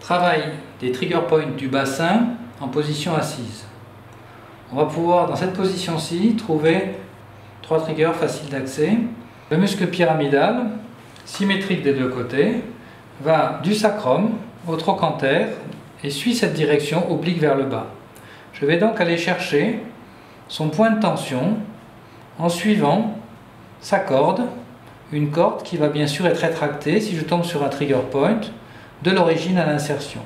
travail des trigger points du bassin en position assise. On va pouvoir, dans cette position-ci, trouver 3 triggers faciles d'accès. Le muscle pyramidal, symétrique des deux côtés, va du sacrum au trochanter et suit cette direction oblique vers le bas. Je vais donc aller chercher son point de tension en suivant sa corde, une corde qui va bien sûr être rétractée si je tombe sur un trigger point de l'origine à l'insertion.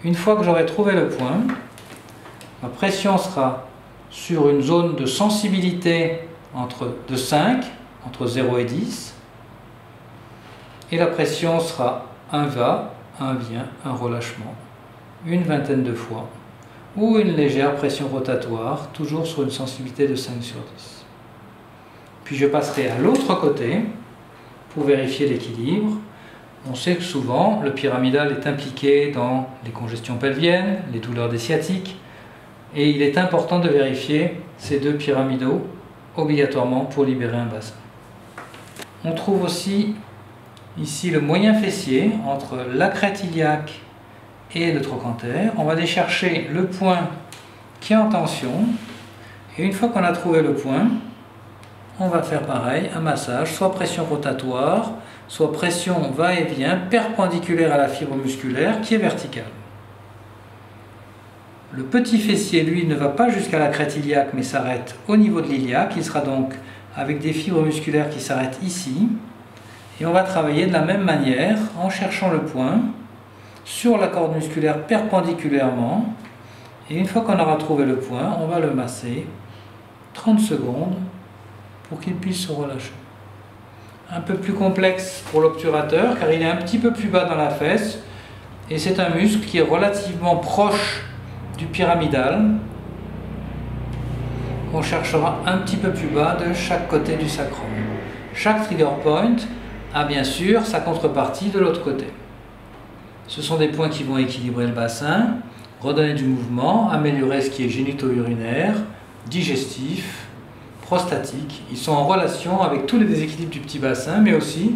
Une fois que j'aurai trouvé le point, ma pression sera sur une zone de sensibilité de 5, entre 0 et 10, et la pression sera un va, un vient, un relâchement, une vingtaine de fois, ou une légère pression rotatoire, toujours sur une sensibilité de 5 sur 10. Puis je passerai à l'autre côté pour vérifier l'équilibre. On sait que souvent le pyramidal est impliqué dans les congestions pelviennes, les douleurs des sciatiques, et il est important de vérifier ces deux pyramidaux obligatoirement pour libérer un bassin. On trouve aussi ici le moyen fessier entre la crête iliaque et le trochanter. On va aller chercher le point qui est en tension, et une fois qu'on a trouvé le point, on va faire pareil, un massage, soit pression rotatoire, soit pression va-et-vient perpendiculaire à la fibre musculaire qui est verticale. Le petit fessier, lui, ne va pas jusqu'à la crête iliaque mais s'arrête au niveau de l'iliaque. Il sera donc avec des fibres musculaires qui s'arrêtent ici. Et on va travailler de la même manière en cherchant le point sur la corde musculaire perpendiculairement. Et une fois qu'on aura trouvé le point, on va le masser 30 secondes pour qu'il puisse se relâcher. Un peu plus complexe pour l'obturateur car il est un petit peu plus bas dans la fesse et c'est un muscle qui est relativement proche du pyramidal. On cherchera un petit peu plus bas de chaque côté du sacrum. Chaque trigger point a bien sûr sa contrepartie de l'autre côté. Ce sont des points qui vont équilibrer le bassin, redonner du mouvement, améliorer ce qui est génito-urinaire, digestif, prostatique. Ils sont en relation avec tous les déséquilibres du petit bassin, mais aussi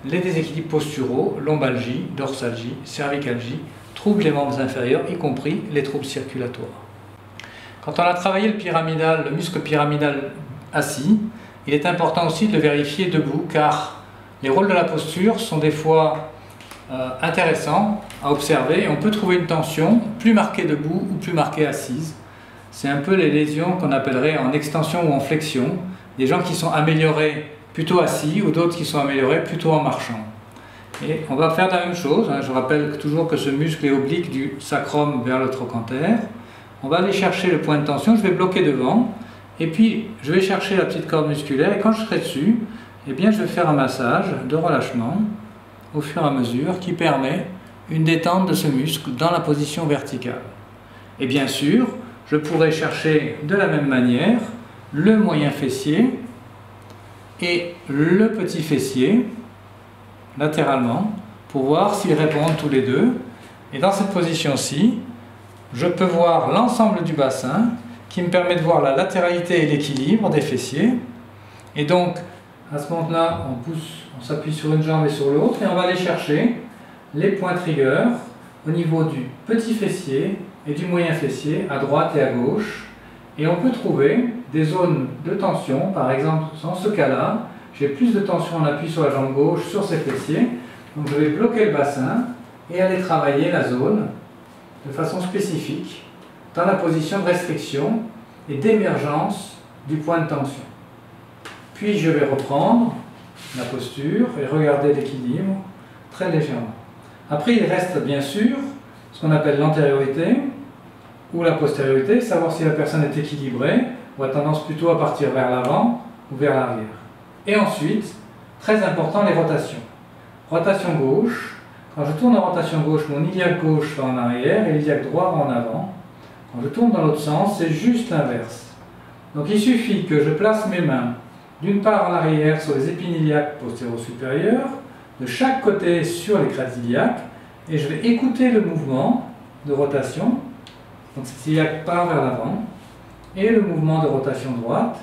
les déséquilibres posturaux, lombalgie, dorsalgie, cervicalgie, troubles des membres inférieurs, y compris les troubles circulatoires. Quand on a travaillé le pyramidal, le muscle pyramidal assis, il est important aussi de le vérifier debout, car les rôles de la posture sont des fois intéressants à observer et on peut trouver une tension plus marquée debout ou plus marquée assise. C'est un peu les lésions qu'on appellerait en extension ou en flexion, des gens qui sont améliorés plutôt assis ou d'autres qui sont améliorés plutôt en marchant. Et on va faire la même chose, je rappelle toujours que ce muscle est oblique du sacrum vers le trochanter. On va aller chercher le point de tension, je vais bloquer devant, et puis je vais chercher la petite corde musculaire, et quand je serai dessus, eh bien, je vais faire un massage de relâchement au fur et à mesure qui permet une détente de ce muscle dans la position verticale. Et bien sûr, je pourrais chercher de la même manière le moyen fessier et le petit fessier latéralement pour voir s'ils répondent tous les deux. Et dans cette position-ci, je peux voir l'ensemble du bassin qui me permet de voir la latéralité et l'équilibre des fessiers. Et donc, à ce moment-là, on s'appuie sur une jambe et sur l'autre et on va aller chercher les points trigger au niveau du petit fessier et du moyen fessier à droite et à gauche. Et on peut trouver des zones de tension, par exemple dans ce cas-là, j'ai plus de tension en appui sur la jambe gauche, sur ces fessiers. Donc je vais bloquer le bassin et aller travailler la zone de façon spécifique dans la position de restriction et d'émergence du point de tension. Puis je vais reprendre la posture et regarder l'équilibre très légèrement. Après il reste bien sûr ce qu'on appelle l'antériorité ou la postériorité, savoir si la personne est équilibrée ou a tendance plutôt à partir vers l'avant ou vers l'arrière. Et ensuite, très important, les rotations. Rotation gauche, quand je tourne en rotation gauche, mon iliaque gauche va en arrière et l'iliaque droit va en avant. Quand je tourne dans l'autre sens, c'est juste l'inverse. Donc il suffit que je place mes mains d'une part en arrière sur les épines iliaques postéro-supérieures, de chaque côté sur les crêtes iliaques, et je vais écouter le mouvement de rotation. Donc cette iliaque part vers l'avant, et le mouvement de rotation droite.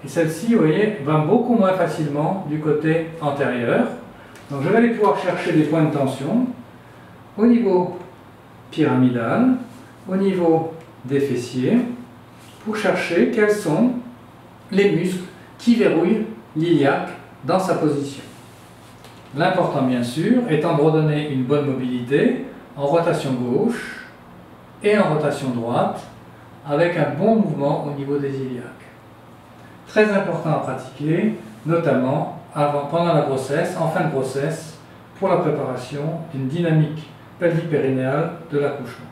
Et celle-ci, vous voyez, va beaucoup moins facilement du côté antérieur. Donc je vais aller pouvoir chercher des points de tension au niveau pyramidale au niveau des fessiers pour chercher quels sont les muscles qui verrouillent l'iliaque dans sa position. L'important bien sûr étant de redonner une bonne mobilité en rotation gauche et en rotation droite avec un bon mouvement au niveau des iliaques. Très important à pratiquer, notamment pendant la grossesse, en fin de grossesse, pour la préparation d'une dynamique pelvico-périnéale de l'accouchement.